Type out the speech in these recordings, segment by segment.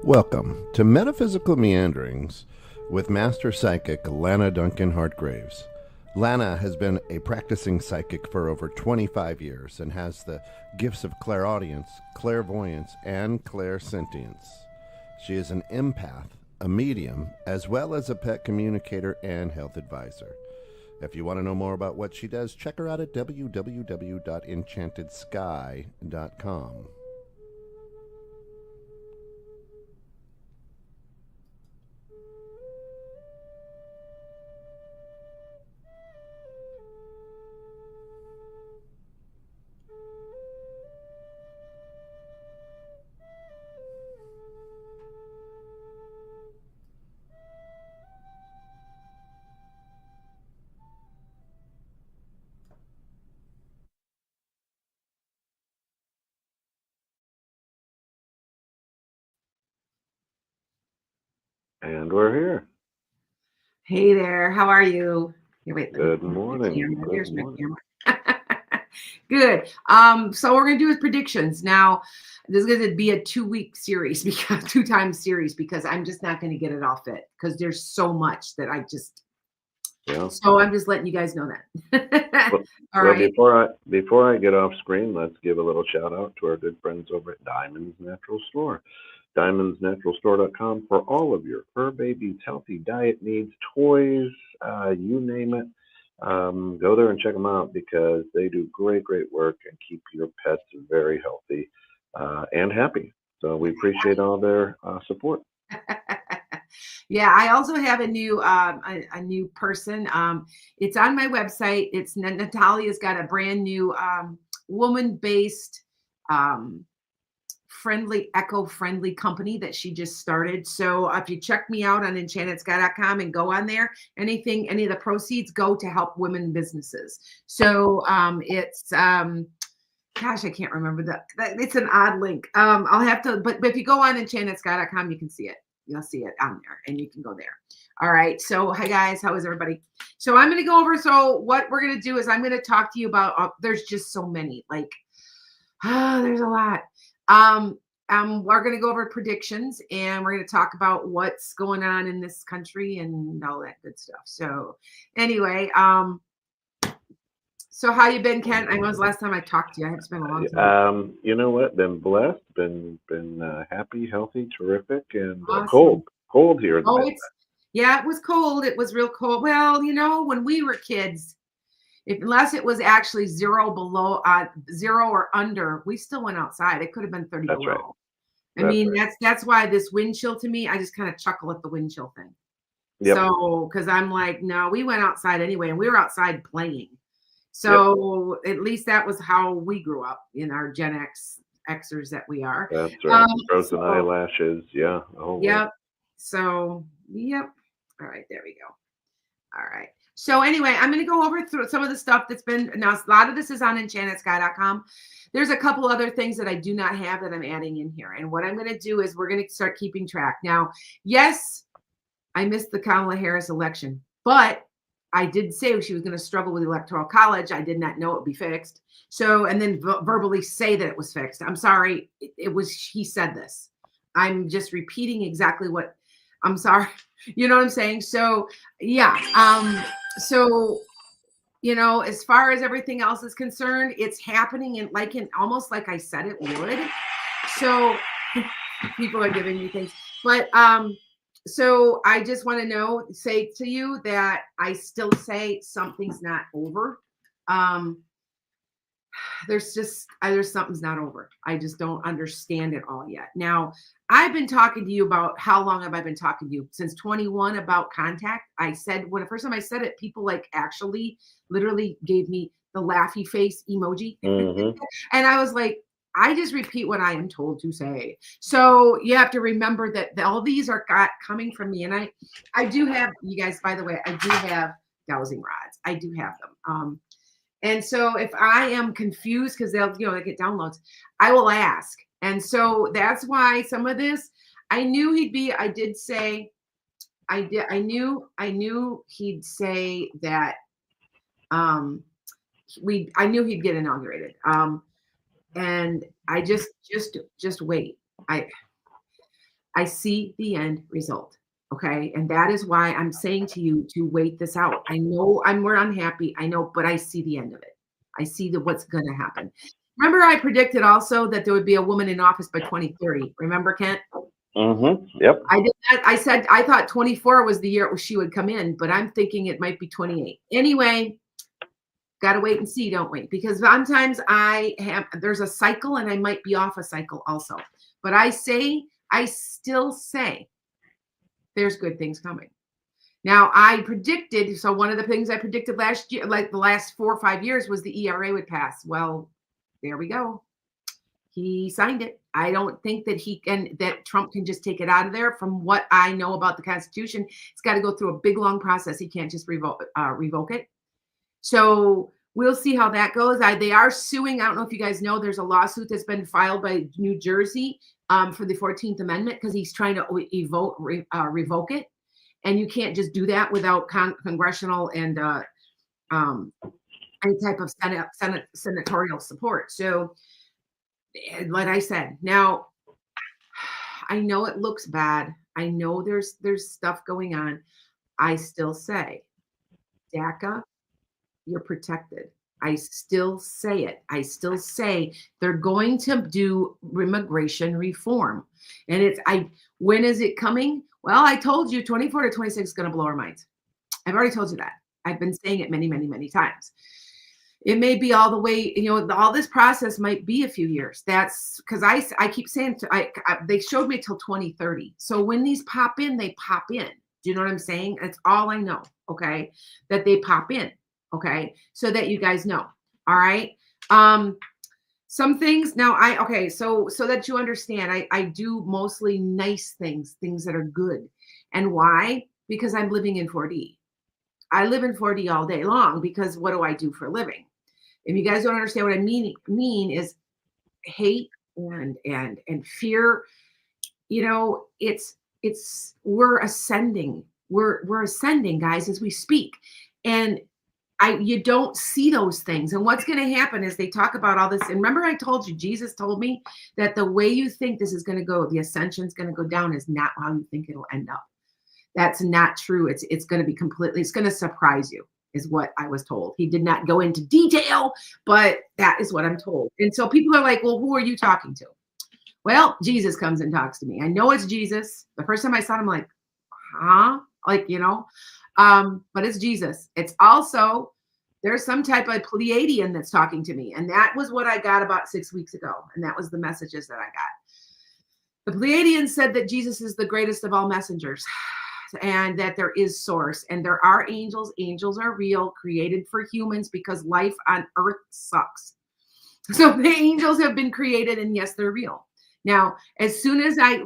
Welcome to Metaphysical Meanderings with Master Psychic Lana Duncan Hartgraves. Lana has been a practicing psychic for over 25 years and has the gifts of clairaudience, clairvoyance, and clairsentience. She is an empath, a medium, as well as a pet communicator and health advisor. If you want to know more about what she does, check her out at www.enchantedSky.com. And we're here. Hey there, how are you? Here, wait, Good morning. Here's my morning. camera. Good. So we're gonna do is predictions. Now, this is gonna be a 2-week series because 2 times series because I'm just not gonna get it all fit because there's so much that I just. Yeah. So I'm just letting you guys know that. Well, All well, right. before I get off screen, let's give a little shout out to our good friends over at Diamonds Natural Store. DiamondsNaturalStore.com for all of your fur babies' healthy diet needs, toys, you name it. Go there and check them out because they do great work and keep your pets very healthy and happy. So we appreciate all their support. Yeah, I also have a new person. It's on my website. It's Natalia's got a brand new woman-based eco-friendly company that she just started. So if you check me out on EnchantedSky.com and go on there, any of the proceeds go to help women businesses. So it's gosh, I can't remember that. It's an odd link. I'll have to, but if you go on EnchantedSky.com, you can see it. You'll see it on there and you can go there. All right. So hi guys, how is everybody? So I'm going to go over. So what we're going to do is I'm going to talk to you about, there's just so many, there's a lot. We're going to go over predictions and we're going to talk about what's going on in this country and all that good stuff. So anyway, so how you been, Kent? I know it was the last time I talked to you. It's been a long time. You know what? Been blessed, been happy, healthy, terrific, and Awesome. cold here. In the Midwest. It was cold. It was real cold. Well, when we were kids, unless it was actually zero or under, we still went outside. It could have been 30 That's below. Right. I mean, that's why this wind chill to me, I just kind of chuckle at the wind chill thing. Yep. So, because I'm like, no, we went outside anyway, and we were outside playing. So At least that was how we grew up in our Gen Xers that we are. That's right. Frozen eyelashes. Yeah. Yep. So, yep. All right. There we go. All right. So anyway, I'm going to go over through some of the stuff that's been announced. A lot of this is on EnchantedSky.com. There's a couple other things that I do not have that I'm adding in here. And what I'm going to do is we're going to start keeping track. Now, yes, I missed the Kamala Harris election, but I did say she was going to struggle with the Electoral College. I did not know it would be fixed. So, and then verbally say that it was fixed. I'm sorry. He said this. I'm just repeating exactly what, I'm sorry. You know what I'm saying? So, yeah. As far as everything else is concerned, it's happening almost like I said it would. So people are giving me things, but, so I just want to say to you that I still say something's not over. There's something's not over. I just don't understand it all yet. Now, I've been talking to you about how long have I been talking to you? Since 21 about contact. I said when the first time I said it, people actually literally gave me the laughy face emoji. Mm-hmm. And I was like, I just repeat what I am told to say. So you have to remember that all these are coming from me. And I do have, you guys, by the way, I do have dowsing rods. I do have them. And so if I am confused because they get downloads, I will ask. And so that's why some of this, I knew I knew he'd say that I knew he'd get inaugurated. And I just wait. I see the end result. Okay. And that is why I'm saying to you to wait this out. I know we're unhappy. I know, but I see the end of it. I see what's going to happen. Remember, I predicted also that there would be a woman in office by 2030. Remember, Kent? Yep. I did that. I said I thought 24 was the year she would come in, but I'm thinking it might be 28. Anyway, got to wait and see, don't we? Because sometimes there's a cycle and I might be off a cycle also. But I still say there's good things coming. Now, I predicted, so one of the things I predicted last year, like the last 4 or 5 years, was the ERA would pass. Well, there we go. He signed it. I don't think that Trump can just take it out of there. From what I know about the Constitution, it's got to go through a big, long process. He can't just revoke it. So we'll see how that goes. They are suing. I don't know if you guys know, there's a lawsuit that's been filed by New Jersey for the 14th Amendment because he's trying to revoke it. And you can't just do that without congressional and any type of senatorial support. So, like I said, now I know it looks bad. I know there's stuff going on. I still say, DACA, you're protected. I still say it. I still say they're going to do immigration reform. And when is it coming? Well, I told you 24 to 26 is going to blow our minds. I've already told you that. I've been saying it many, many, many times. It may be all the way, all this process might be a few years. That's because I keep saying, they showed me till 2030. So when these pop in, they pop in. Do you know what I'm saying? That's all I know, okay? That they pop in, okay? So that you guys know, all right? Some things now so that you understand, I do mostly nice things that are good. And why? Because I'm living in 4D. I live in 4D all day long because what do I do for a living? If you guys don't understand what I mean is hate and fear, we're ascending. We're ascending, guys, as we speak. And you don't see those things. And what's going to happen is they talk about all this. And remember, I told you, Jesus told me that the way you think this is going to go, the ascension is going to go down, is not how you think it'll end up. That's not true. It's going to be it's going to surprise you, is what I was told. He did not go into detail, but that is what I'm told. And so people are like, well, who are you talking to? Well, Jesus comes and talks to me. I know it's Jesus. The first time I saw him, I'm like, huh? But it's Jesus. It's also, there's some type of Pleiadian that's talking to me. And that was what I got about 6 weeks ago. And that was the messages that I got. The Pleiadian said that Jesus is the greatest of all messengers and that there is source and there are angels. Angels are real, created for humans because life on earth sucks. So the angels have been created and yes, they're real. Now, as soon as I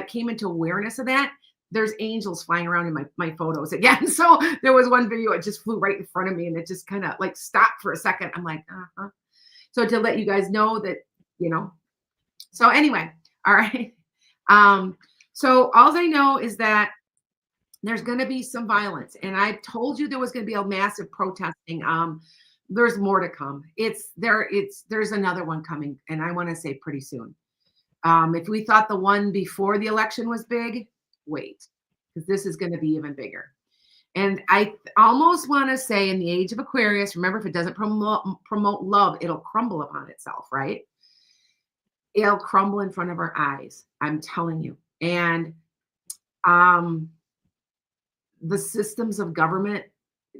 came into awareness of that, there's angels flying around in my photos again. So there was one video, it just flew right in front of me and it just kind of like stopped for a second. I'm like, uh-huh. So to let you guys know that, so anyway, all right. So all I know is that there's going to be some violence and I told you there was going to be a massive protesting. There's more to come. There's another one coming and I want to say pretty soon. If we thought the one before the election was big, wait, because this is going to be even bigger. And I almost want to say in the age of Aquarius, remember, if it doesn't promote love, it'll crumble upon itself, right? It'll crumble in front of our eyes. I'm telling you. And the systems of government,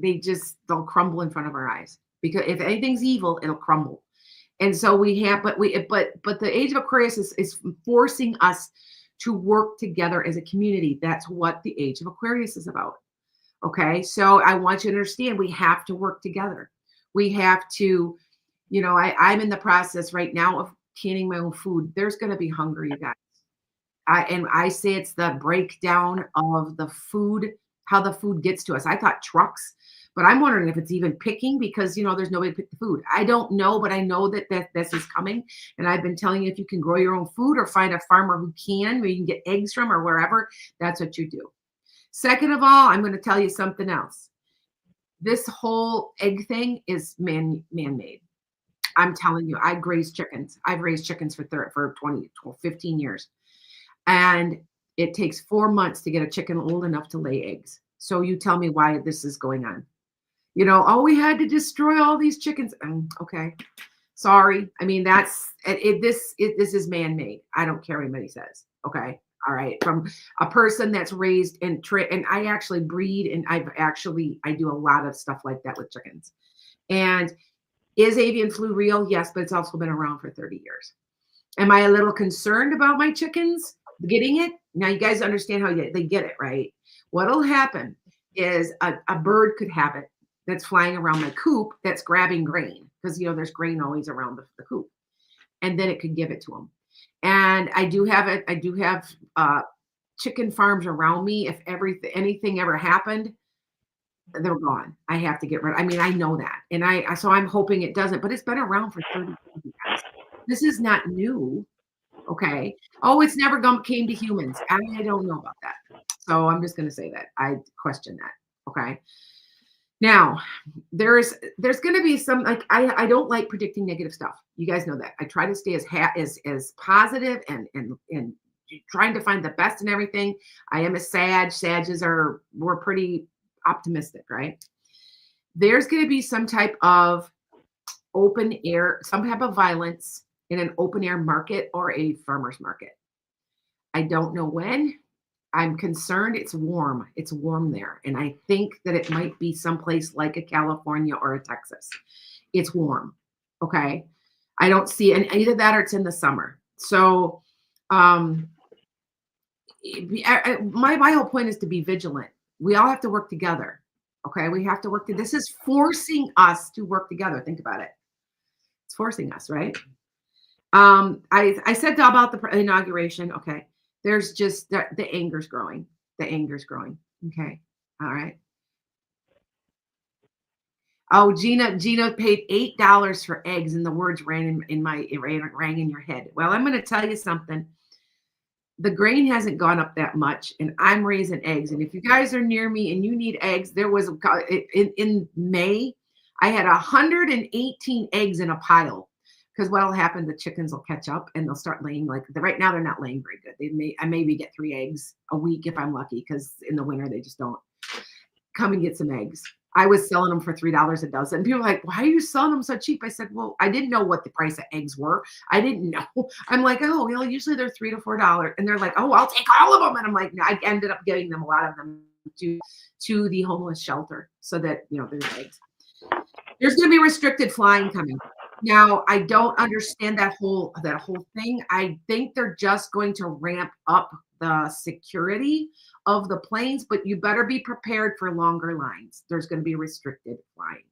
they'll crumble in front of our eyes because if anything's evil, it'll crumble. And so but the age of Aquarius is forcing us to work together as a community. That's what the age of Aquarius is about. Okay. So I want you to understand we have to work together. We have to, I'm in the process right now of canning my own food. There's going to be hunger, you guys. I say it's the breakdown of the food, how the food gets to us. I thought trucks, but I'm wondering if it's even picking because, there's nobody to pick the food. I don't know, but I know that this is coming. And I've been telling you, if you can grow your own food or find a farmer who can, where you can get eggs from or wherever, that's what you do. Second of all, I'm going to tell you something else. This whole egg thing is man-made. I'm telling you, I raised chickens. I've raised chickens for 20, 15 years. And it takes 4 months to get a chicken old enough to lay eggs. So you tell me why this is going on. Oh, we had to destroy all these chickens. Okay. Sorry. I mean, this is man-made. I don't care what anybody says. Okay. All right. From a person that's raised and I actually breed and I do a lot of stuff like that with chickens. And is avian flu real? Yes, but it's also been around for 30 years. Am I a little concerned about my chickens getting it? Now you guys understand how they get it, right? What'll happen is a bird could have it that's flying around my coop that's grabbing grain because there's grain always around the coop, and then it could give it to them. And I do have chicken farms around me. If anything ever happened, they're gone. I have to get rid. I mean, I know that, and so I'm hoping it doesn't. But it's been around for 30 years. This is not new. Okay. Oh, it's never came to humans. I don't know about that. So I'm just going to say that I question that. Okay. Now, there's going to be some I don't like predicting negative stuff. You guys know that. I try to stay as positive and trying to find the best in everything. I am a Sag. Sages we're pretty optimistic, right? There's going to be some type of open air, some type of violence in an open air market or a farmer's market. I don't know when. I'm concerned. It's warm. It's warm there. And I think that it might be someplace like a California or a Texas. It's warm. Okay. I don't see, and either that or it's in the summer. So my whole point is to be vigilant. We all have to work together. Okay. We have to work. This is forcing us to work together. Think about it. It's forcing us, right? I said about the inauguration. Okay. There's just the anger's growing. The anger's growing. Okay. All right. Oh, Gina paid $8 for eggs, and the words rang in your head. Well, I'm going to tell you something. The grain hasn't gone up that much, and I'm raising eggs. And if you guys are near me and you need eggs, there was in May, I had 118 eggs in a pile. Because what'll happen, the chickens will catch up and they'll start laying right now they're not laying very good. I maybe get 3 eggs a week if I'm lucky, because in the winter they just don't. Come and get some eggs. I was selling them for $3 a dozen. People are like, why are you selling them so cheap? I said, well, I didn't know what the price of eggs were. I didn't know. I'm like, oh, usually they're $3 to $4. And they're like, oh, I'll take all of them. And I'm like, no, I ended up giving them a lot of them to the homeless shelter so that, there's eggs. There's going to be restricted flying coming. Now, I don't understand that whole thing. I think they're just going to ramp up the security of the planes, but you better be prepared for longer lines. There's going to be restricted flying.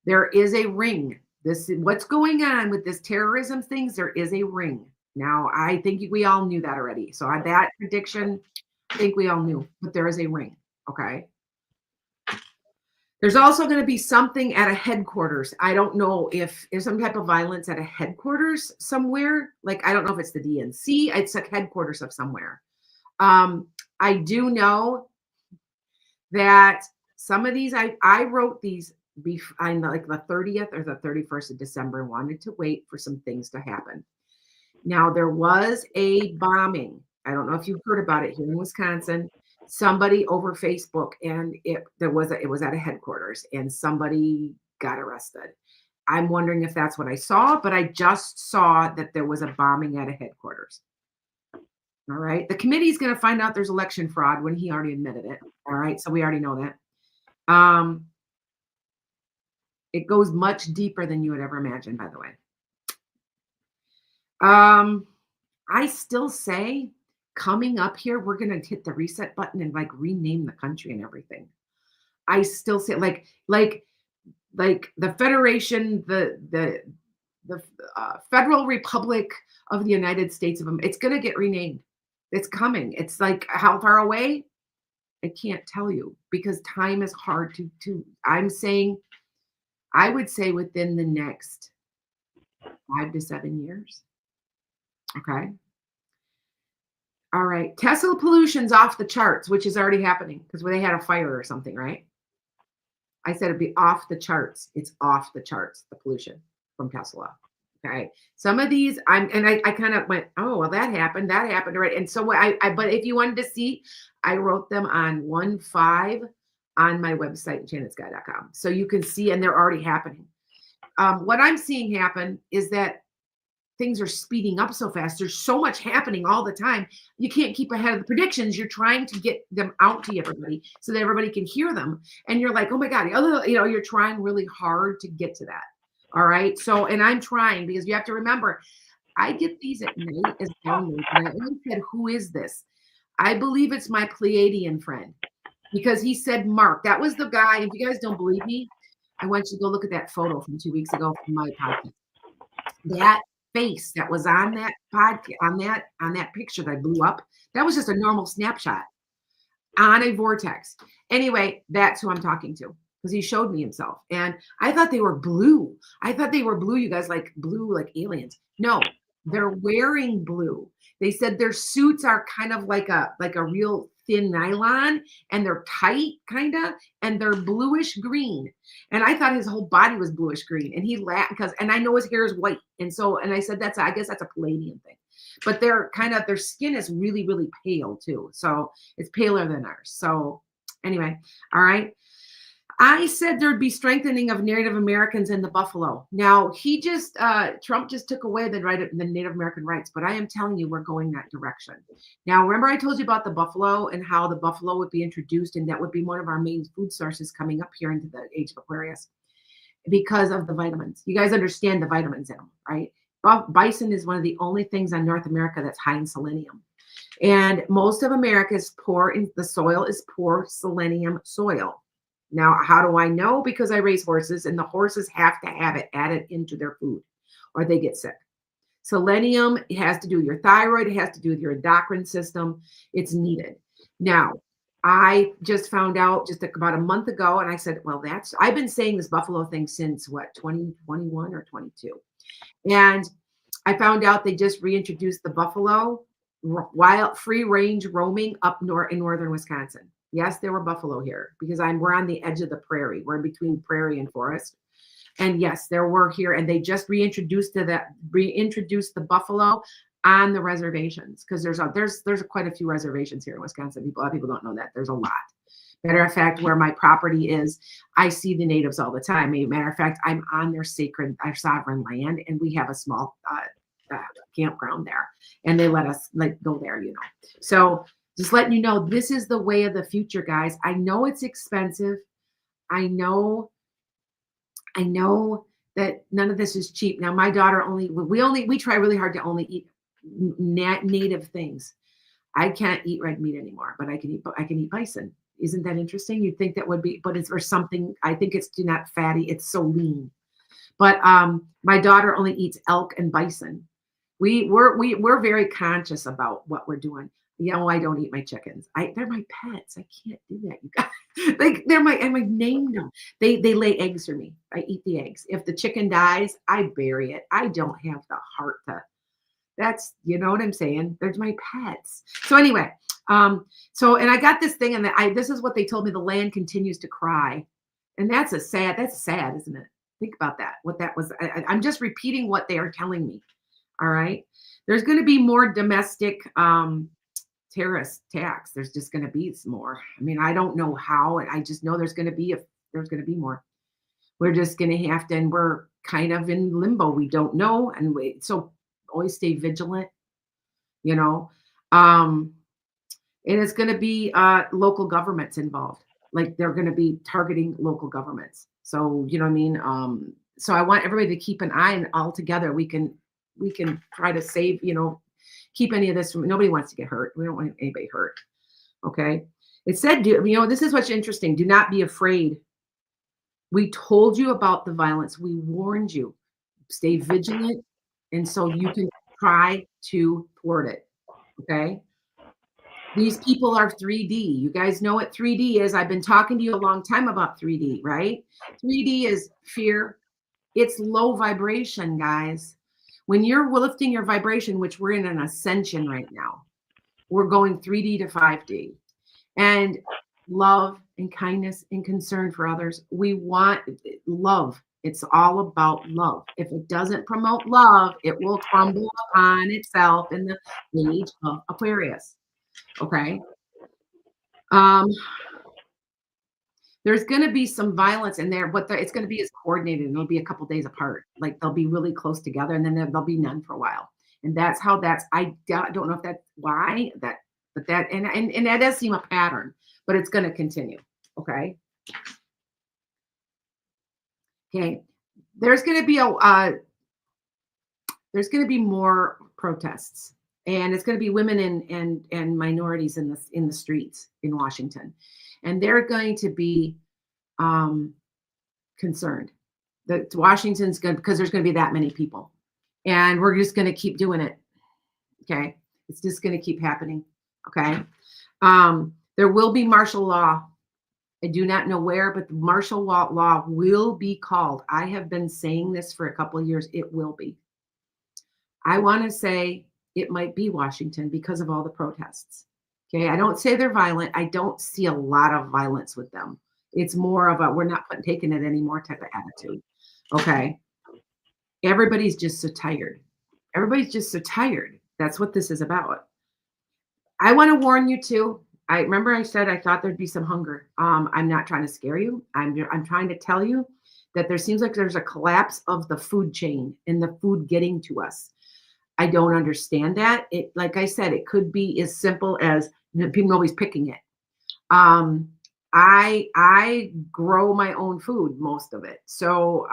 There is a ring. What's going on with this terrorism things? There is a ring. Now, I think we all knew that already. So that prediction, I think we all knew, but there is a ring. Okay. There's also going to be something at a headquarters. I don't know if there's some type of violence at a headquarters somewhere. I don't know if it's the DNC. It's a headquarters of somewhere. I do know that some of these, I wrote these on the 30th or the 31st of December and wanted to wait for some things to happen. Now, there was a bombing. I don't know if you've heard about it here in Wisconsin. Somebody over Facebook, and it was at a headquarters, and somebody got arrested. I'm wondering if that's what I saw, but I just saw that there was a bombing at a headquarters. All right. The committee's going to find out there's election fraud when he already admitted it. All right. So we already know that. It goes much deeper than you would ever imagine, by the way. I still say, coming up here, we're going to hit the reset button and rename the country and everything. I still say like the Federation, the Federal Republic of the United States of America. It's going to get renamed. It's coming. It's how far away? I can't tell you, because time is hard to I'm saying, I would say within the next 5 to 7 years. Okay. All right. Tesla pollution's off the charts, which is already happening because they had a fire or something, right? I said it'd be off the charts. It's off the charts, the pollution from Tesla. Okay. Some of these I kind of went, oh, well, that happened. That happened. Right. And so but if you wanted to see, I wrote them on 1/5 on my website, janetsguy.com. So you can see, and they're already happening. What I'm seeing happen is that things are speeding up so fast. There's so much happening all the time. You can't keep ahead of the predictions. You're trying to get them out to everybody so that everybody can hear them. And you're like, oh my God, you're trying really hard to get to that. All right. So, and I'm trying because you have to remember, I get these at night as downloads. And I always said, who is this? I believe it's my Pleiadian friend because he said, Mark, that was the guy. If you guys don't believe me, I want you to go look at that photo from 2 weeks ago from my podcast. That face that was on that podcast, on that picture that I blew up, that was just a normal snapshot on a vortex. Anyway, that's who I'm talking to because he showed me himself. And I thought they were blue. I thought they were blue, you guys, like blue, like aliens. No, they're wearing blue. They said their suits are kind of like a real thin nylon, and they're tight, kind of, and they're bluish green. And I thought his whole body was bluish green. And he laughed and I know his hair is white. And I said, I guess that's a Palladian thing. But their skin is really, really pale too. So it's paler than ours. So anyway, all right. I said there'd be strengthening of Native Americans in the buffalo. Now Trump just took away the Native American rights, but I am telling you, we're going that direction. Now, remember I told you about the buffalo and how the buffalo would be introduced, and that would be one of our main food sources coming up here into the age of Aquarius because of the vitamins. You guys understand the vitamins in them, right? Bison is one of the only things on North America that's high in selenium. And most of America is poor in the soil is poor selenium soil. Now, how do I know? Because I raise horses, and the horses have to have it added into their food or they get sick. Selenium, it has to do with your thyroid. It has to do with your endocrine system. It's needed. Now, I just found out just about a month ago, and I said, well, I've been saying this buffalo thing since 2021 or 22. And I found out they just reintroduced the buffalo wild free range roaming up in northern Wisconsin. Yes, there were buffalo here because we're on the edge of the prairie. We're in between prairie and forest. And yes, there were here, and they just reintroduced the buffalo on the reservations because there's quite a few reservations here in Wisconsin. A lot of people don't know that. There's a lot. Matter of fact, where my property is, I see the natives all the time. Matter of fact, I'm on their sovereign land, and we have a small campground there, and they let us go there, So just letting you know, this is the way of the future, guys. I know it's expensive. I know that none of this is cheap. Now, my daughter we try really hard to only eat native things. I can't eat red meat anymore, but I can eat bison. Isn't that interesting? You'd think that would be, but or something. I think it's not fatty. It's so lean. But my daughter only eats elk and bison. We're very conscious about what we're doing. I don't eat my chickens. They're my pets. I can't do that. You guys, I've named them. They lay eggs for me. I eat the eggs. If the chicken dies, I bury it. I don't have the heart to. That's, you know what I'm saying? They're my pets. So anyway, and I got this thing, and this is what they told me. The land continues to cry, and that's sad, isn't it? Think about that. What that was. I'm just repeating what they are telling me. All right. There's going to be more domestic terrorist attacks. There's just going to be some more. I mean, I don't know how, and I just know there's going to be more. We're just going to have to, and we're kind of in limbo. We don't know, and so always stay vigilant. And it's going to be local governments involved. Like they're going to be targeting local governments. So you know what I mean. So I want everybody to keep an eye, and all together we can try to save. Keep any of this from. Nobody wants to get hurt. We don't want anybody hurt. Okay. It said, this is what's interesting. Do not be afraid. We told you about the violence. We warned you. Stay vigilant, and so you can try to thwart it. Okay. These people are 3D. You guys know what 3D is. I've been talking to you a long time about 3D, right? 3D is fear. It's low vibration, guys. When you're lifting your vibration, which we're in an ascension right now, we're going 3D to 5D. And love and kindness and concern for others. We want love. It's all about love. If it doesn't promote love, it will crumble upon itself in the age of Aquarius. Okay. Um, there's going to be some violence in there, but it's going to be as coordinated. And it'll be a couple days apart. Like they'll be really close together, and then there'll be none for a while. And that's how that's. I don't know if that's why that, but that and that does seem a pattern, but it's going to continue. Okay. Okay. There's going to be there's going to be more protests, and it's going to be women and minorities in the streets in Washington, and they're going to be concerned that Washington's good because there's going to be that many people, and we're just going to keep doing it. Okay, it's just going to keep happening. Okay, there will be martial law. I do not know where, but the martial law will be called. I have been saying this for a couple of years. It will be. I want to say it might be Washington because of all the protests. Okay, I don't say they're violent. I don't see a lot of violence with them. It's more of a we're not taking it anymore type of attitude. Okay, everybody's just so tired. Everybody's just so tired. That's what this is about. I want to warn you too. I remember I said I thought there'd be some hunger. I'm not trying to scare you. I'm trying to tell you that there seems like there's a collapse of the food chain and the food getting to us. I don't understand that. It, like I said, it could be as simple as nobody's picking it. I grow my own food, most of it. So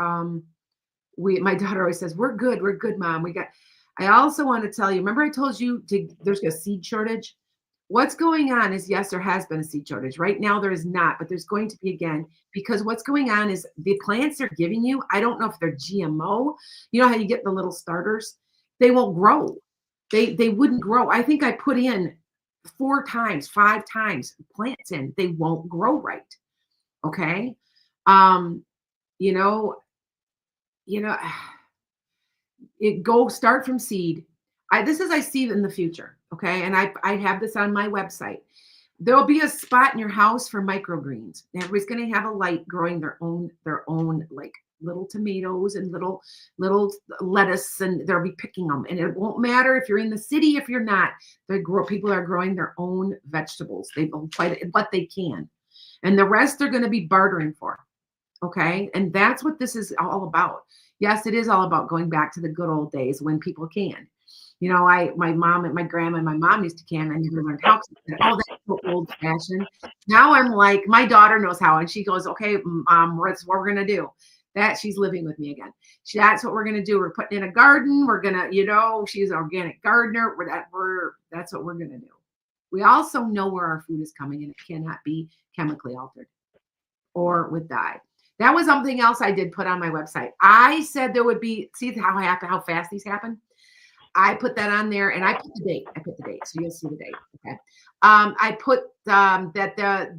my daughter always says, we're good, mom. I also want to tell you, remember I told you there's a seed shortage? What's going on is, yes, there has been a seed shortage. Right now there is not, but there's going to be again, because what's going on is the plants they're giving you, I don't know if they're GMO. You know how you get the little starters? They won't grow. They wouldn't grow. I think I put in 4 times, 5 times plants in. They won't grow right. Okay. You know, start from seed. I see it in the future. Okay. And I have this on my website. There'll be a spot in your house for microgreens. Everybody's going to have a light growing their own like little tomatoes and little lettuce, and they'll be picking them. And it won't matter if you're in the city, if you're not. People are growing their own vegetables. They don't quite what they can. And the rest they're going to be bartering for. Okay. And that's what this is all about. Yes, it is all about going back to the good old days when people can. You know, my mom and my grandma and my mom used to can. I never learned how to. Oh, that's so old fashioned. Now I'm like, my daughter knows how, and she goes, "Okay, mom, that's what we're gonna do." That she's living with me again. That's what we're gonna do. We're putting in a garden. We're gonna, she's an organic gardener. That's what we're gonna do. We also know where our food is coming, and it cannot be chemically altered or with dye. That was something else I did put on my website. I said there would be. See how fast these happen. I put that on there, and I put the date. So you'll see the date. Okay. I put that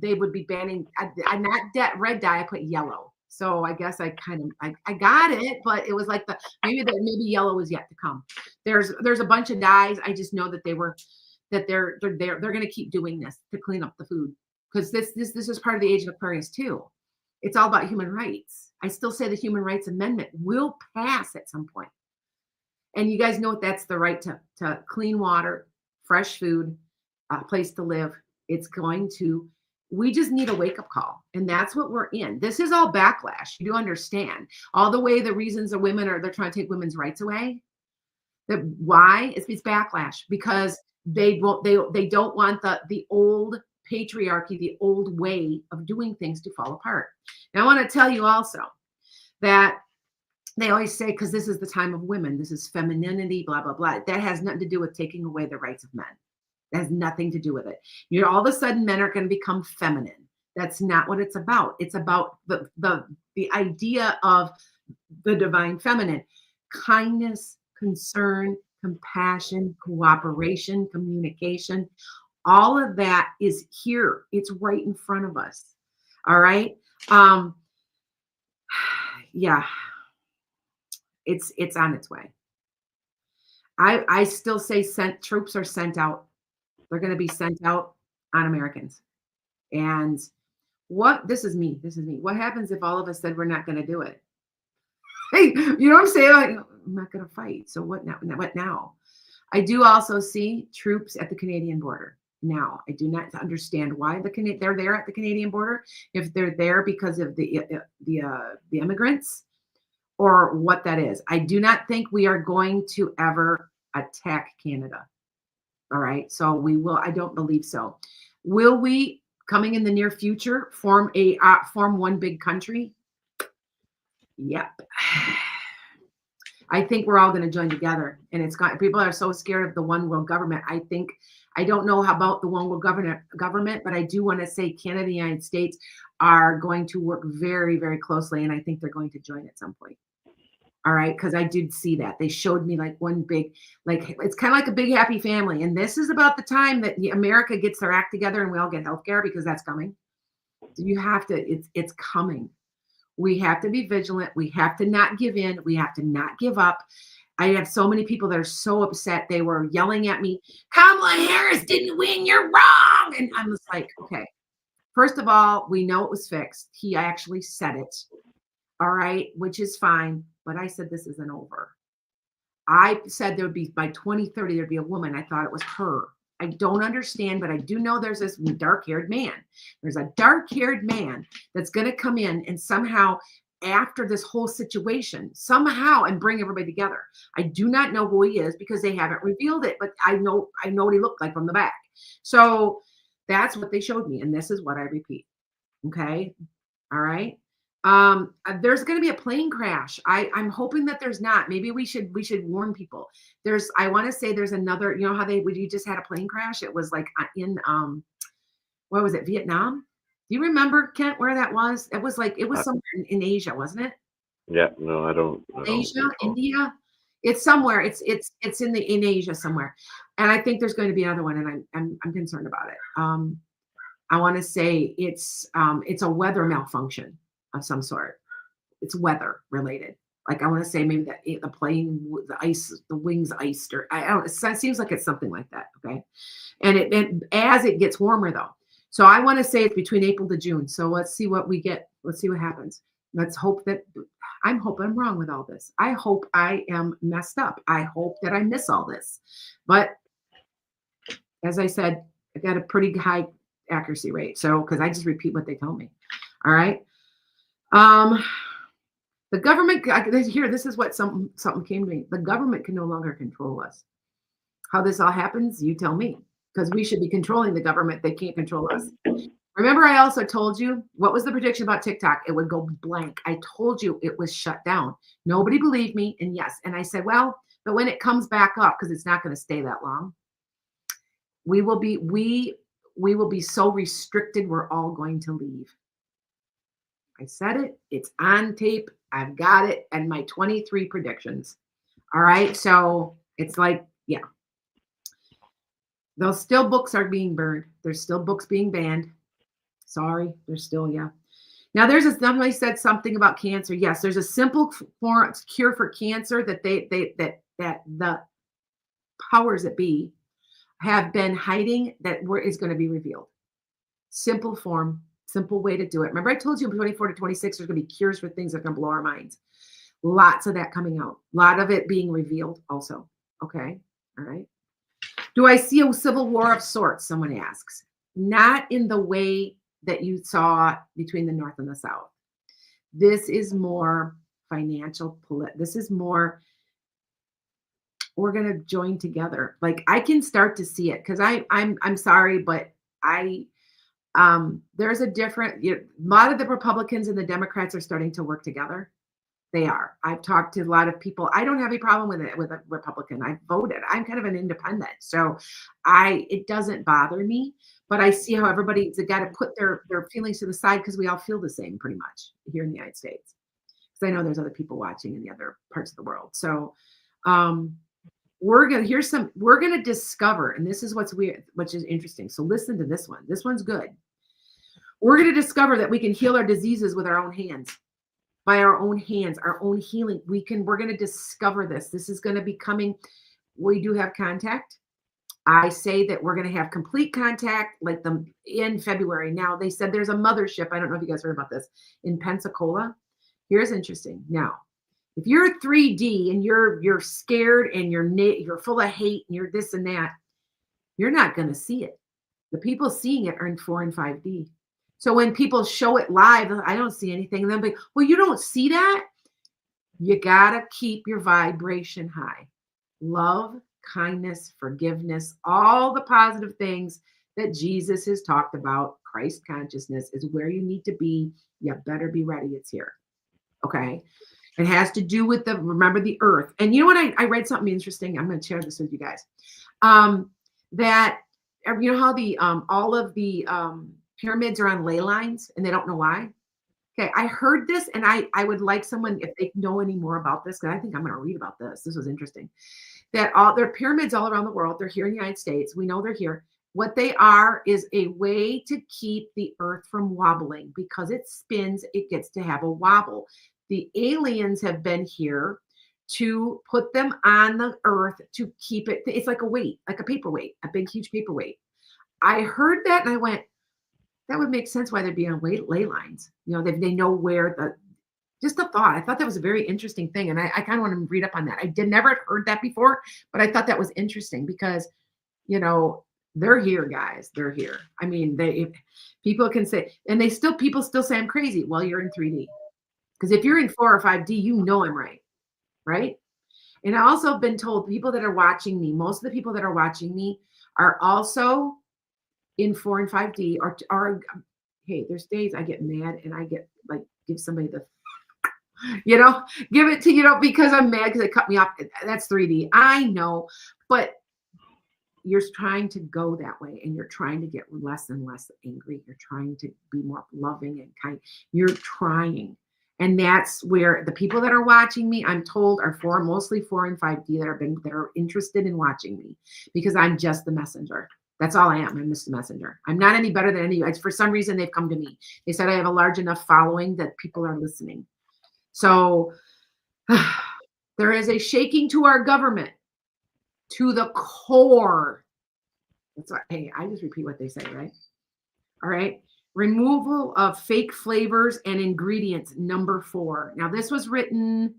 they would be banning. Not red dye. I put yellow. So I guess I got it, but it was like maybe yellow is yet to come. There's a bunch of dyes. I just know that they're going to keep doing this to clean up the food, because this is part of the age of Aquarius too. It's all about human rights. I still say the Human Rights Amendment will pass at some point. And you guys know what that's the right to clean water, fresh food, a place to live. We just need a wake-up call. And that's what we're in. This is all backlash. You do understand. All the reasons they're trying to take women's rights away. Why? It's backlash, because they don't want the old patriarchy, the old way of doing things to fall apart. Now I want to tell you also that they always say, because this is the time of women, this is femininity, blah, blah, blah. That has nothing to do with taking away the rights of men. That has nothing to do with it. All of a sudden, men are going to become feminine. That's not what it's about. It's about the idea of the divine feminine. Kindness, concern, compassion, cooperation, communication. All of that is here. It's right in front of us. All right. Yeah. It's on its way. I still say troops are sent out. They're going to be sent out on Americans. And this is me. What happens if all of us said we're not going to do it? Hey, you know what I'm saying? Like, I'm not going to fight. So what now? What now? I do also see troops at the Canadian border. Now, I do not understand why they're there at the Canadian border. If they're there because of the immigrants, or what that is. I do not think we are going to ever attack Canada. All right. So we will. I don't believe so. Will we, coming in the near future, form one big country? Yep. I think we're all going to join together, and people are so scared of the one world government. I don't know about the one world government, but I do want to say Canada and the United States are going to work very, very closely, and I think they're going to join at some point. All right, because I did see that. They showed me like one big, like it's kind of like a big happy family. And this is about the time that America gets their act together and we all get healthcare, because that's coming. You have to, it's coming. We have to be vigilant. We have to not give in. We have to not give up. I have so many people that are so upset. They were yelling at me, Kamala Harris didn't win, you're wrong. And I'm just like, okay, first of all, we know it was fixed. He actually said it. All right, which is fine. But I said, this isn't over. I said there would be, by 2030, there'd be a woman. I thought it was her. I don't understand, but I do know there's this dark-haired man. There's a dark-haired man that's going to come in and somehow, after this whole situation, somehow, and bring everybody together. I do not know who he is because they haven't revealed it, but I know what he looked like from the back. So that's what they showed me, and this is what I repeat. Okay? All right? There's going to be a plane crash. I'm hoping that there's not. Maybe we should warn people. I want to say there's another, you know how we just had a plane crash? It was like in, what was it? Vietnam? Do you remember, Kent, where that was? It was somewhere in Asia, wasn't it? Yeah, no, I don't. Asia, India. It's somewhere. It's in Asia somewhere. And I think there's going to be another one, and I'm concerned about it. I want to say it's a weather malfunction of some sort. It's weather related. Like I want to say maybe that the plane, the wings iced, or I don't. It seems like it's something like that. Okay, and as it gets warmer though. So I want to say it's between April to June. So let's see what we get. Let's see what happens. Let's hope that I'm wrong with all this. I hope I am messed up. I hope that I miss all this. But as I said, I got a pretty high accuracy rate. So because I just repeat what they tell me. All right. The government here. This is what something came to me. The government can no longer control us. How this all happens, you tell me. Because we should be controlling the government. They can't control us. Remember, I also told you, what was the prediction about TikTok? It would go blank. I told you it was shut down. Nobody believed me. And yes, and I said, well, but when it comes back up, because it's not going to stay that long, we will be so restricted, we're all going to leave. I said it. It's on tape. I've got it. And my 23 predictions. All right. So it's like, yeah. Those still books are being burned. There's still books being banned. Sorry, there's still, yeah. Now somebody said something about cancer. Yes, there's a simple cure for cancer that that the powers that be have been hiding that is going to be revealed. Simple form, simple way to do it. Remember I told you in 24 to 26, there's going to be cures for things that are going to blow our minds. Lots of that coming out. A lot of it being revealed also. Okay, all right. Do I see a civil war of sorts? Someone asks. Not in the way that you saw between the North and the South. This is more financial. This is more, we're going to join together. Like I can start to see it because I'm sorry, but there's a different, a lot of the Republicans and the Democrats are starting to work together. They are. I've talked to a lot of people. I don't have a problem with it with a Republican. I voted. I'm kind of an independent. So it doesn't bother me, but I see how everybody's got to put their feelings to the side because we all feel the same pretty much here in the United States. Because I know there's other people watching in the other parts of the world. So we're gonna discover, and this is what's weird, which is interesting. So listen to this one. This one's good. We're gonna discover that we can heal our diseases with our own hands. By our own hands, our own healing. We're going to discover this. This is going to be coming. We do have contact. I say that we're going to have complete contact like in February. Now they said there's a mothership. I don't know if you guys heard about this in Pensacola. Here's interesting. Now, if you're 3D and you're scared and you're full of hate and you're this and that, you're not going to see it. The people seeing it are in 4 and 5D. So when people show it live, I don't see anything. And they'll be, well, you don't see that? You got to keep your vibration high. Love, kindness, forgiveness, all the positive things that Jesus has talked about. Christ consciousness is where you need to be. You better be ready. It's here. Okay. It has to do with remember the earth. And you know what? I read something interesting. I'm going to share this with you guys. That, you know how all of the pyramids are on ley lines and they don't know why? Okay. I heard this and I would like someone, if they know any more about this, because I think I'm going to read about this. This was interesting. That there are pyramids all around the world. They're here in the United States. We know they're here. What they are is a way to keep the earth from wobbling. Because it spins, it gets to have a wobble. The aliens have been here to put them on the earth to keep it. It's like a weight, like a paperweight, a big, huge paperweight. I heard that and I went, that would make sense why they'd be on ley lines. You know, they know where just a thought. I thought that was a very interesting thing. And I kind of want to read up on that. I never heard that before, but I thought that was interesting because, you know, they're here, guys. They're here. I mean, people can say, and people still say I'm crazy. Well, you're in 3D. Because if you're in 4 or 5D, you know I'm right. Right. And I also have been told people that are watching me, most of the people that are watching me are also in 4 and 5D are hey, there's days I get mad and I get like, give somebody the, you know, give it to, you know, because I'm mad because they cut me off. That's 3D. I know, but you're trying to go that way and you're trying to get less and less angry. You're trying to be more loving and kind. You're trying. And that's where the people that are watching me, I'm told, are mostly 4 and 5D that are interested in watching me because I'm just the messenger. That's all I am. I'm just the messenger. I'm not any better than any. For some reason, they've come to me. They said I have a large enough following that people are listening. So there is a shaking to our government to the core. That's what, hey, I just repeat what they say, right? All right. Removal of fake flavors and ingredients, number 4. Now, this was written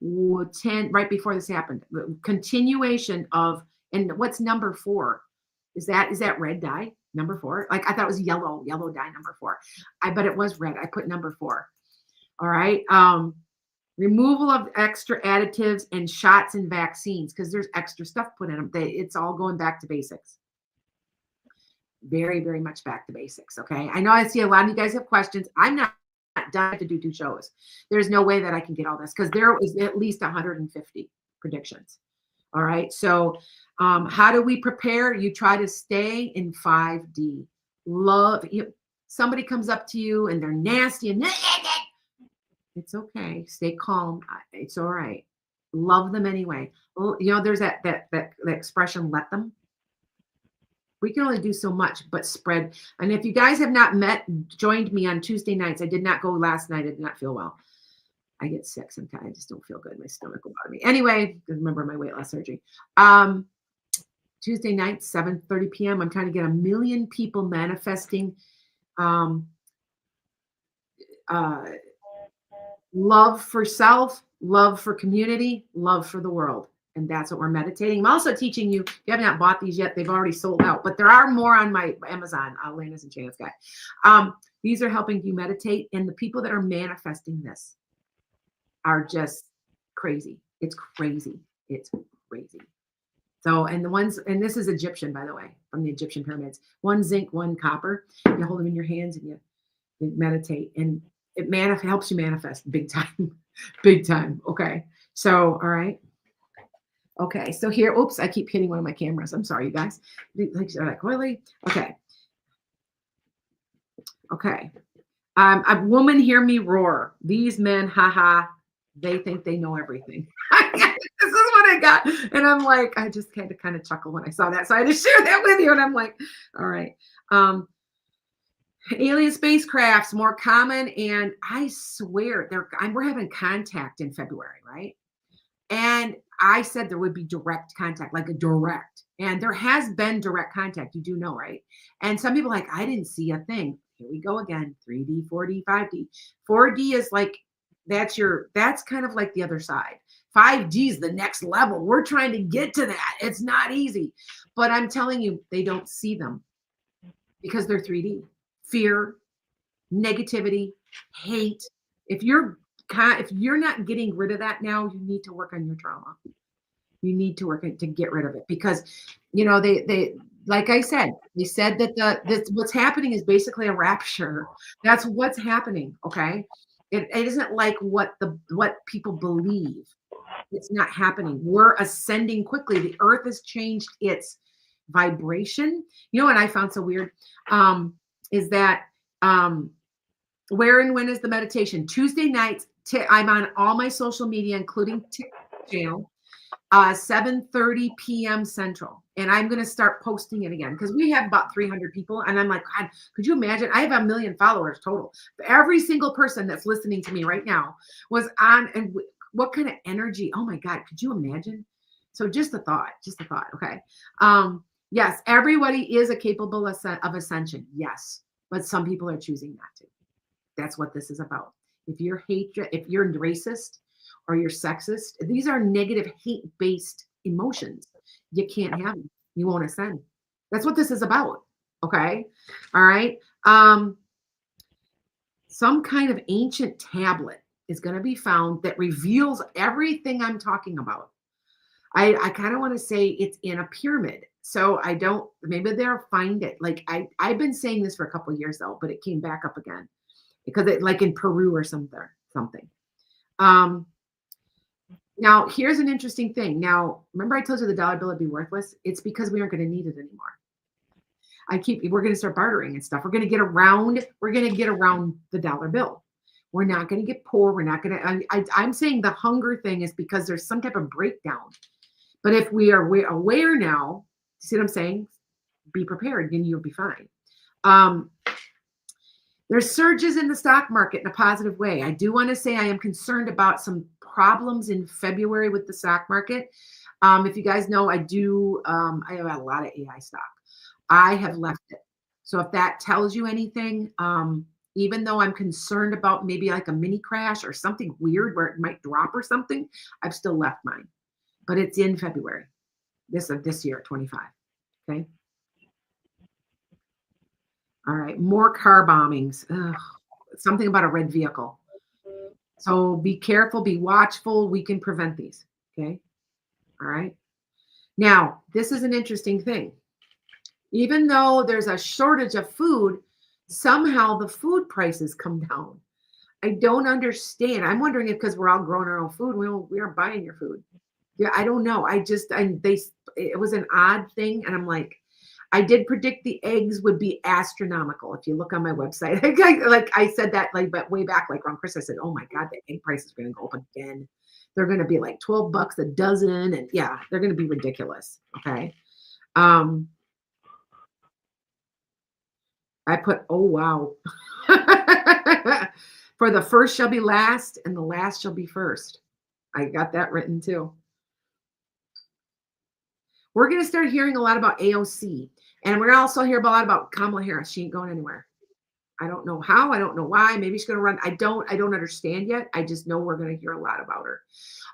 right before this happened. Continuation of, and what's number 4? Is that red dye, number 4? Like I thought it was yellow dye, number 4. But it was red. I put number 4. All right. Removal of extra additives and shots and vaccines because there's extra stuff put in them. It's all going back to basics. Very, very much back to basics. Okay. I know I see a lot of you guys have questions. I'm not done to do 2 shows. There's no way that I can get all this because there is at least 150 predictions. All right. So how do we prepare? You try to stay in 5D. Love. Somebody comes up to you and they're nasty and it's okay. Stay calm. It's all right. Love them anyway. You know, there's that expression, let them. We can only do so much, but spread. And if you guys have not joined me on Tuesday nights, I did not go last night. I did not feel well. I get sick sometimes. I just don't feel good. My stomach will bother me. Anyway, remember my weight loss surgery. Tuesday night, 7:30 p.m. I'm trying to get 1 million people manifesting love for self, love for community, love for the world. And that's what we're meditating. I'm also teaching you, if you have not bought these yet, they've already sold out, but there are more on my Amazon, Atlantis Enchantments Guide. These are helping you meditate. And the people that are manifesting this are just crazy. It's crazy. It's crazy. So, and this is Egyptian, by the way, from the Egyptian pyramids. 1 zinc, 1 copper. You hold them in your hands and you meditate. And it helps you manifest big time. Big time. Okay. So, all right. Okay, so here, oops, I keep hitting one of my cameras. I'm sorry, you guys. Like, really? Okay. Okay. A woman hear me roar. These men, haha, they think they know everything. This is what I got. And I'm like, I just had to kind of chuckle when I saw that. So I had to share that with you. And I'm like, all right. Alien spacecrafts, more common. And I swear, we're having contact in February, right? And I said there would be direct contact, like a direct. And there has been direct contact, you do know, right? And some people are like, I didn't see a thing. Here we go again. 3D, 4D, 5D. 4D is like that's kind of like the other side. 5D is the next level. We're trying to get to that. It's not easy. But I'm telling you, they don't see them because they're 3D. Fear, negativity, hate. If you're not getting rid of that now, you need to work on your trauma. You need to work to get rid of it because, they like I said, they said that what's happening is basically a rapture. That's what's happening. Okay, it isn't like what people believe. It's not happening. We're ascending quickly. The Earth has changed its vibration. You know what I found so weird is that where and when is the meditation? Tuesday nights. I'm on all my social media, including TikTok channel. 7:30 p.m. Central. And I'm going to start posting it again because we have about 300 people. And I'm like, God, could you imagine? I have 1 million followers total. Every single person that's listening to me right now was on. And what kind of energy? Oh my God, could you imagine? So just a thought. Okay. Yes, everybody is capable of ascension. Yes. But some people are choosing not to. That's what this is about. If you're racist, or you're sexist, these are negative hate-based emotions. You can't have them. You won't ascend. That's what this is about. Okay. All right. Some kind of ancient tablet is going to be found that reveals everything I'm talking about. I kind of want to say it's in a pyramid. So maybe they'll find it. Like I've been saying this for a couple of years though, but it came back up again because it like in Peru or something. Now, here's an interesting thing. Now, remember I told you the dollar bill would be worthless? It's because we aren't going to need it anymore. We're going to start bartering and stuff. We're going to get around the dollar bill. We're not going to get poor. We're not going to, I'm saying the hunger thing is because there's some type of breakdown. But if we're aware now, see what I'm saying? Be prepared, then you'll be fine. There's surges in the stock market in a positive way. I do want to say I am concerned about some problems in February with the stock market. If you guys know, I have a lot of AI stock. I have left it. So if that tells you anything, even though I'm concerned about maybe like a mini crash or something weird where it might drop or something, I've still left mine. But it's in February, this year, 25. Okay. All right, more car bombings. Ugh, something about a red vehicle. So be careful, be watchful. We can prevent these. Okay. All right. Now, this is an interesting thing. Even though there's a shortage of food, somehow the food prices come down. I don't understand. I'm wondering if because we're all growing our own food, we aren't buying your food. Yeah, I don't know. It was an odd thing. And I'm like, I did predict the eggs would be astronomical. If you look on my website, like I said that but way back, like around Christmas, I said, oh my God, the egg price is going to go up again. They're going to be like $12 a dozen. And yeah, they're going to be ridiculous. Okay. I put, oh, wow. For the first shall be last and the last shall be first. I got that written too. We're going to start hearing a lot about AOC. And we're going to also hear a lot about Kamala Harris. She ain't going anywhere. I don't know how. I don't know why. Maybe she's going to run. I don't understand yet. I just know we're going to hear a lot about her.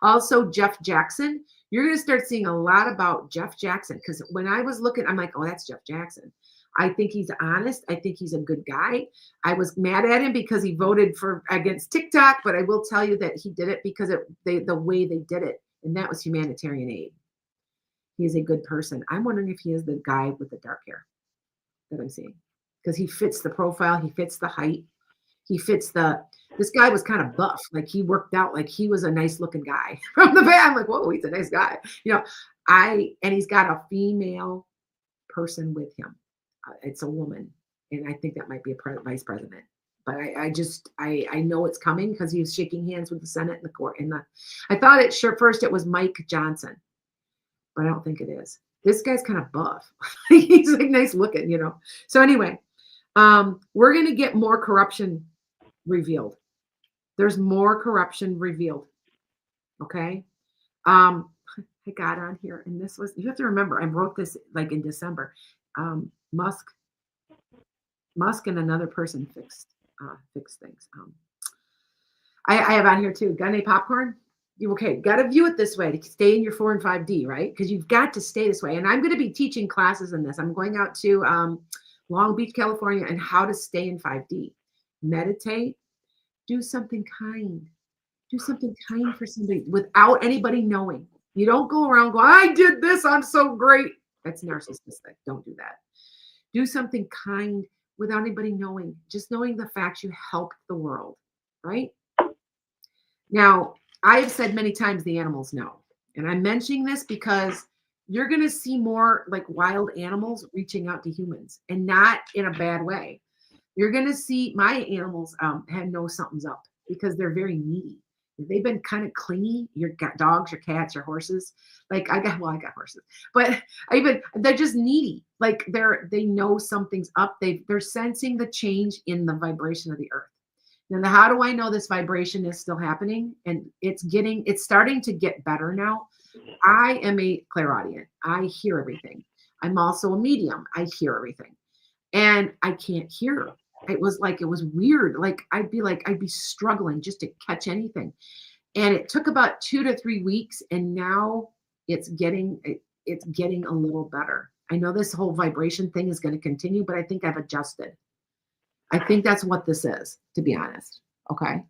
Also, Jeff Jackson. You're going to start seeing a lot about Jeff Jackson. Because when I was looking, I'm like, oh, that's Jeff Jackson. I think he's honest. I think he's a good guy. I was mad at him because he voted against TikTok. But I will tell you that he did it because the way they did it. And that was humanitarian aid. He is a good person. I'm wondering if he is the guy with the dark hair that I'm seeing. Because he fits the profile. He fits the height. He fits this guy was kind of buff. Like he worked out like he was a nice looking guy from the back. I'm like, whoa, he's a nice guy. And he's got a female person with him. It's a woman. And I think that might be a vice president. But I know it's coming because he was shaking hands with the Senate and the court. I thought first it was Mike Johnson. But I don't think it is. This guy's kind of buff. He's like nice looking, So anyway, we're going to get more corruption revealed. There's more corruption revealed. Okay. Um, I got on here, and this was, you have to remember, I wrote this like in December. Um, Musk, Musk and another person fixed things. I have on here too. Got any popcorn? You okay? Got to view it this way to stay in your 4 and 5D, right? Because you've got to stay this way. And I'm going to be teaching classes in this. I'm going out to Long Beach, California, and how to stay in 5D. Meditate. Do something kind. Do something kind for somebody without anybody knowing. You don't go around going, I did this. I'm so great. That's narcissistic. Don't do that. Do something kind without anybody knowing. Just knowing the fact you helped the world, right? Now, I've said many times the animals know. And I'm mentioning this because you're going to see more like wild animals reaching out to humans, and not in a bad way. You're going to see my animals know something's up because they're very needy. They've been kind of clingy. Your dogs, your cats, your horses. Like I got horses, but they're just needy. Like they know something's up. They're sensing the change in the vibration of the earth. Now, how do I know this vibration is still happening? And it's starting to get better now. I am a clairaudient. I hear everything. I'm also a medium. I hear everything. And I can't hear. It was weird. Like I'd be struggling just to catch anything. And it took about 2 to 3 weeks. And now it's getting a little better. I know this whole vibration thing is going to continue, but I think I've adjusted. I think that's what this is, to be honest. Okay.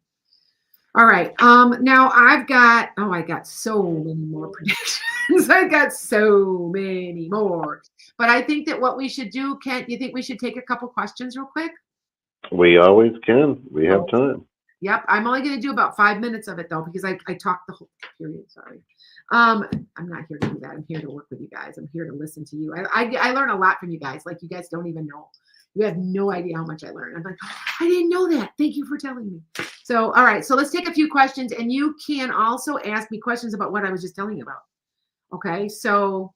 All right. Now I got so many more predictions. I got so many more. But I think that what we should do, Kent, you think we should take a couple questions real quick? We always can. We have time. Yep. I'm only going to do about 5 minutes of it though, because I talked the whole period. Sorry. I'm not here to do that. I'm here to work with you guys. I'm here to listen to you. I learn a lot from you guys. Like you guys don't even know. You have no idea how much I learned. I'm like, oh, I didn't know that. Thank you for telling me. So, all right. So let's take a few questions, and you can also ask me questions about what I was just telling you about. Okay. So,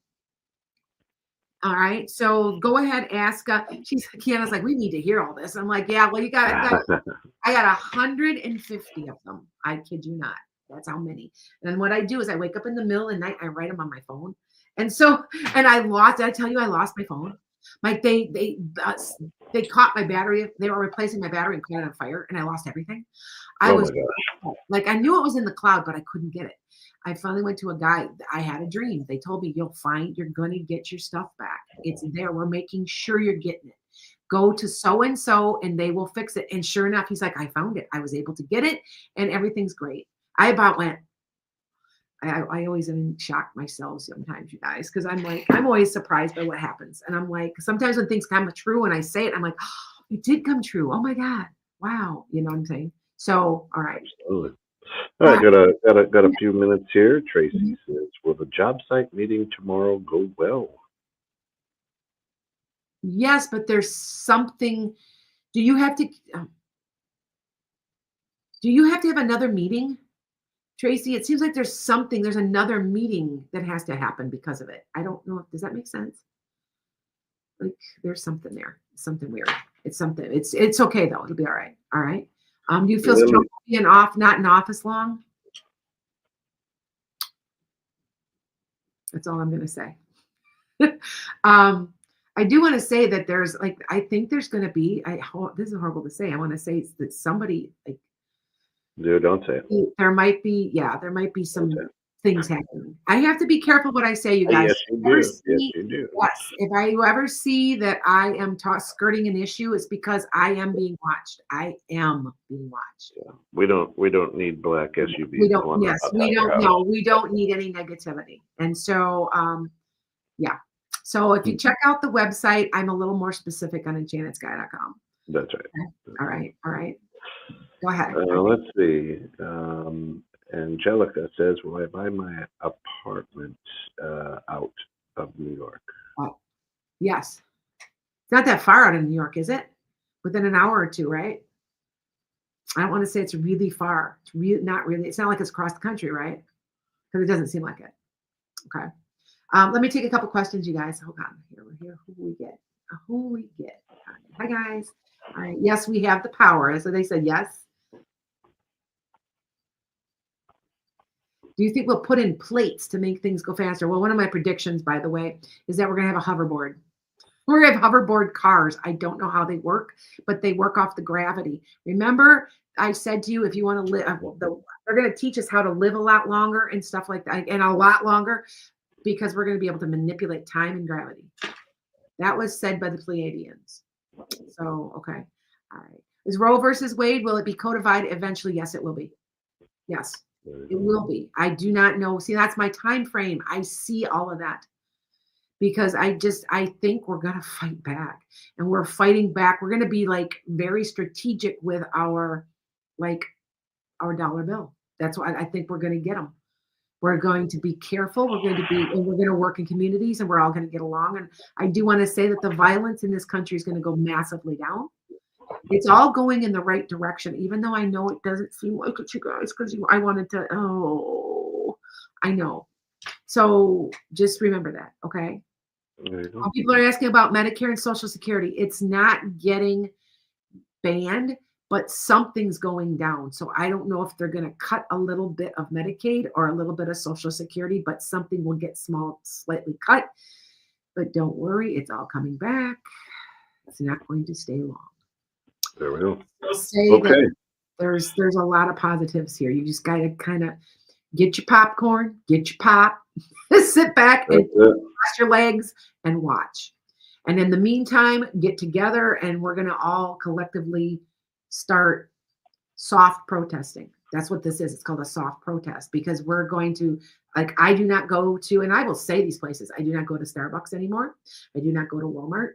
all right. So go ahead, ask. Kiana's like, we need to hear all this. I'm like, yeah. Well, I got 150 of them. I kid you not. That's how many. And then what I do is I wake up in the middle of the night. I write them on my phone. And so, and did I tell you I lost my phone? Like they caught my battery. They were replacing my battery and caught it on fire, and I lost everything. I was like, I knew it was in the cloud, but I couldn't get it. I finally went to a guy. I had a dream. They told me you're going to get your stuff back. It's there. We're making sure you're getting it. Go to so and so, and they will fix it. And sure enough, he's like, I found it. I was able to get it, and everything's great. I about went. I always am in shock myself sometimes, you guys, because I'm always surprised by what happens. And I'm like, sometimes when things come true and I say it, I'm like, oh, it did come true. Oh my God. Wow. You know what I'm saying? So, all right. Absolutely. All right, got a few minutes here. Tracy says, will the job site meeting tomorrow go well? Yes, but there's something. Do you have to have another meeting? Tracy, it seems like there's another meeting that has to happen because of it. I don't know. Does that make sense? Like there's something there, something weird. It's something, it's okay though. It'll be all right. All right. Do you feel strong being not in office long? That's all I'm going to say. I do want to say that I think there's going to be, this is horrible to say. I want to say that somebody like, no, don't say it. There might be some things happening. I have to be careful what I say, you guys. Yes, you do. Yes, you do. Yes. If you ever see that I am skirting an issue, it's because I am being watched. I am being watched. Yeah. We don't need black SUVs. We don't. Yes, we don't. No, we don't need any negativity. And so, yeah. So if you check out the website, I'm a little more specific on enchantedSky.com. That's right. Okay. All right. Go ahead. Let's see. Angelica says, will I buy my apartment out of New York? Yes. It's not that far out of New York, is it? Within an hour or two, right? I don't want to say it's really far. It's not really. It's not like it's across the country, right? Because it doesn't seem like it. Okay. Let me take a couple questions, you guys. Hold on. Here. Who we get? Hi, guys. All right. Yes, we have the power. So they said yes. Do you think we'll put in plates to make things go faster? Well, one of my predictions, by the way, is that we're going to have a hoverboard. We're going to have hoverboard cars. I don't know how they work, but they work off the gravity. Remember, I said to you, if you want to live, they're going to teach us how to live a lot longer and stuff like that, and a lot longer, because we're going to be able to manipulate time and gravity. That was said by the Pleiadians. So, okay. All right. Is Roe versus Wade, will it be codified eventually? Yes, it will be. Yes, it will be. I do not know. See, that's my time frame. I see all of that because I think we're going to fight back, and we're fighting back. We're going to be like very strategic with our dollar bill. That's why I think we're going to get them. We're going to be careful. We're going to work in communities, and we're all going to get along. And I do want to say that the violence in this country is going to go massively down. It's all going in the right direction, even though I know it doesn't seem like it, you guys, because I wanted to, I know. So just remember that, okay? People are asking about Medicare and Social Security. It's not getting banned, but something's going down. So I don't know if they're going to cut a little bit of Medicaid or a little bit of Social Security, but something will get slightly cut. But don't worry, it's all coming back. It's not going to stay long. There we go. Okay. There's a lot of positives here. You just got to kind of get your popcorn, get your pop, sit back and cross your legs and watch. And in the meantime, get together and we're going to all collectively start soft protesting. That's what this is. It's called a soft protest because we're going to, I do not go to, and I will say these places, I do not go to Starbucks anymore. I do not go to Walmart.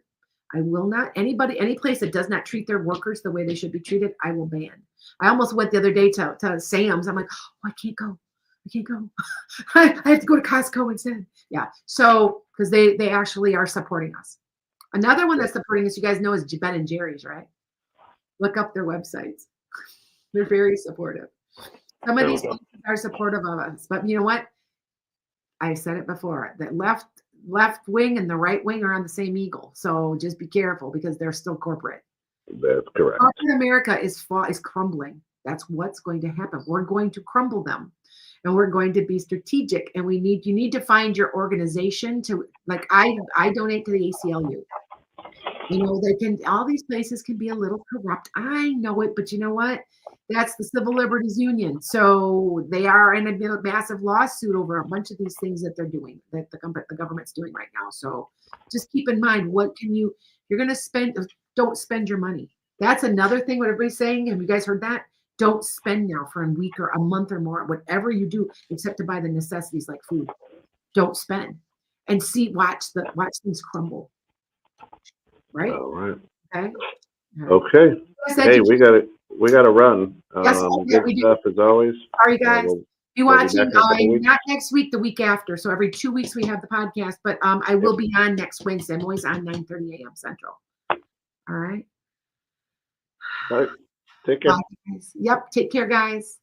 I will not, any place that does not treat their workers the way they should be treated, I will ban. I almost went the other day to Sam's. I'm like, oh, I can't go. I have to go to Costco instead. Yeah. So, because they actually are supporting us. Another one that's supporting us, you guys know, is Ben and Jerry's, right? Look up their websites. They're very supportive. Some of these places are supportive of us, but you know what? I said it before, that left wing and the right wing are on the same eagle. So just be careful because they're still corporate. That's correct. Corporate America is crumbling. That's what's going to happen. We're going to crumble them, and we're going to be strategic. And you need to find your organization to, like, I donate to the ACLU. You know, all these places can be a little corrupt. I know it, but you know what? That's the Civil Liberties Union. So they are in a massive lawsuit over a bunch of these things that they're doing, that the government's doing right now. So just keep in mind, you're going to spend, don't spend your money. That's another thing, what everybody's saying. Have you guys heard that? Don't spend now for a week or a month or more, whatever you do, except to buy the necessities like food. Don't spend and watch things crumble. Right? All right. Okay. Okay. Hey, we got to run. Yes, good we do. stuff as always. Sorry, guys. Be watching be not next week, the week after. So every 2 weeks we have the podcast, but I will be on next Wednesday. I'm always on 9:30 a.m. Central. All right. All right. Take care. Bye, guys. Yep. Take care, guys.